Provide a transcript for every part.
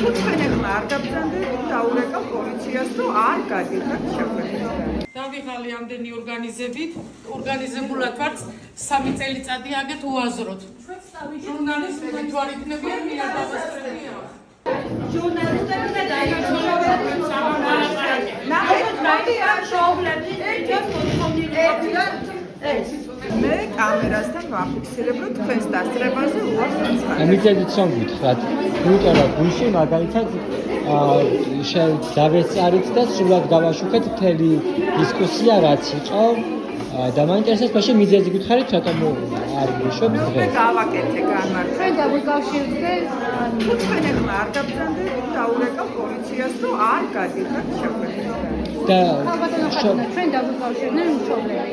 თქვენ ახლა არ გაბრძანდებით დაურეკავ პოლიციას, რომ არ გადიხართ შეხვედრიდან. დავიღალი ამდენი ორგანიზებულად ვართ 3 წელიწადი აგეთ უაზროდ. ჟურნალისტები თუ არ იქნებიან მიადასტურებია. ჟურნალისტები და მე კამერასთან ვაფიქსირებ, რომ თქვენს დასწრებაზე უარს აცხადებ. მიწედით რომ გითხრათ, იმიტომ რომ გულში მაგალითად დავეწარით და სრულად გავაშუქეთ მთელი დისკუსია რაც იყო და მაინტერესებს მაშინ მიზეზი გითხარით რატომ არ გიშვებს მე გავაკეთე განმარტება. ჩვენ დავიკავშირდე თუ თქვენ ახლა არ გაბრძანდებით დაურეკავ პოლიციას, რომ არ გადიხართ შეხვედრიდან. და ჩვენ დავიკავშირდე მშობლები.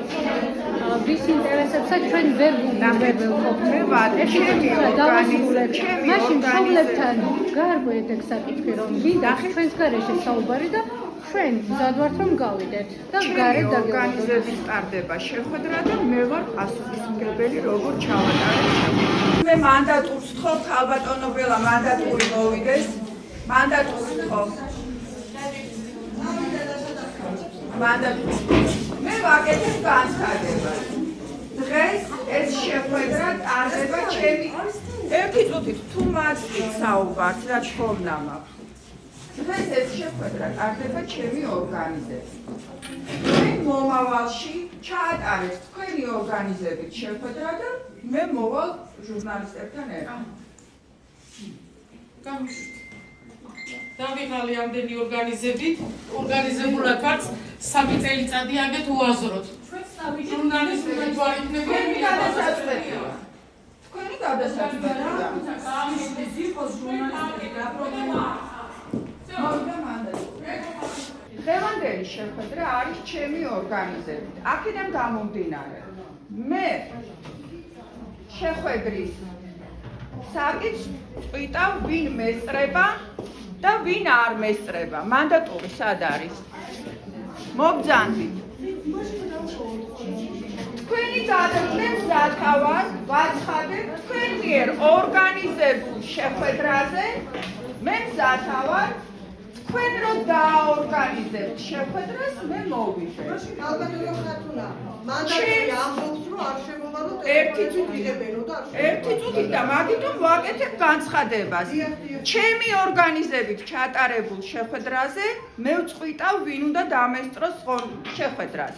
ვის ინტერესებსაც ჩვენ ვერ ვუყურებთ. მე ვარ ჩემი ორგანიზმი, მაშინ მშობლებთან გარკვევთ ეგ საკითხი, რომ ვიდა ჩვენს გარეშე საუბარი და ჩვენ მზად ვართ რომ გავიდეთ და გარეთ ორგანიზების ტარდება შეხვედრა და მე ვარ პასუხისმგებელი როგორ ჩავატარებ. მე მანდატურს ვთხოვ, ქალბატონო ბელა მანდატური მოვიდეს. მანდატურს ვთხოვ. მანდატურს მე ვაკეთებ განცხადებას. დღეს ეს შეხვედრა ტარდება ჩემი ერთი წუთით თუ მასწით საუბარს რა თქმა მაქვს. დღეს ეს შეხვედრა ტარდება ჩემი ორგანიზებით. მე მომავალში ჩაატარებ თქვენი ორგანიზებით შეხვედრა და მე მოვალ ჟურნალისტებთან ერთად. დავიღალი ამდენი ორგანიზებულად ვართ 3 წელიწადი აგეთ უაზროდ. ჟურნალისტები თუ არ იქნებიან მიადასტურებია. თქვენი გადასაწყვეტია. დღევანდელი შეხვედრა არის ჩემი ორგანიზებით. აქედან გამომდინარე, მე შეხვედრის საკითხს ვიტავ ვინ მესწრება და ვინ არ მესწრება. მანდატური სად არის? მობძანდით. თქვენი გადაწყვეტს დათავარ ვაცხადებ თქვენ მიერ ორგანიზებულ შეხვედრაზე. მე მზათავარ თქვენ რომ დააორგანიზებთ შეხვედრას, მე მოვიდე. ალბათო ხათუნა. მანდატური ამბობს რომ არ შემოვალოთ ერთი წუთით და მაგიტომ ვაკეთებ განცხადებას. ჩემი ორგანიზებით ჩატარებულ შეხვედრაზე მე ვწყვიტავ ვინ უნდა დამესწროს შეხვედრას.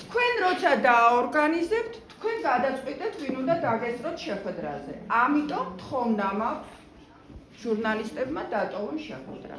თქვენ როცა დააორგანიზებთ, თქვენ გადაწყვეტეთ ვინ უნდა დაგესწროთ შეხვედრაზე. ამიტომ თხოვნამ აქვს ჟურნალისტებმა დატოვონ შეხვედრა.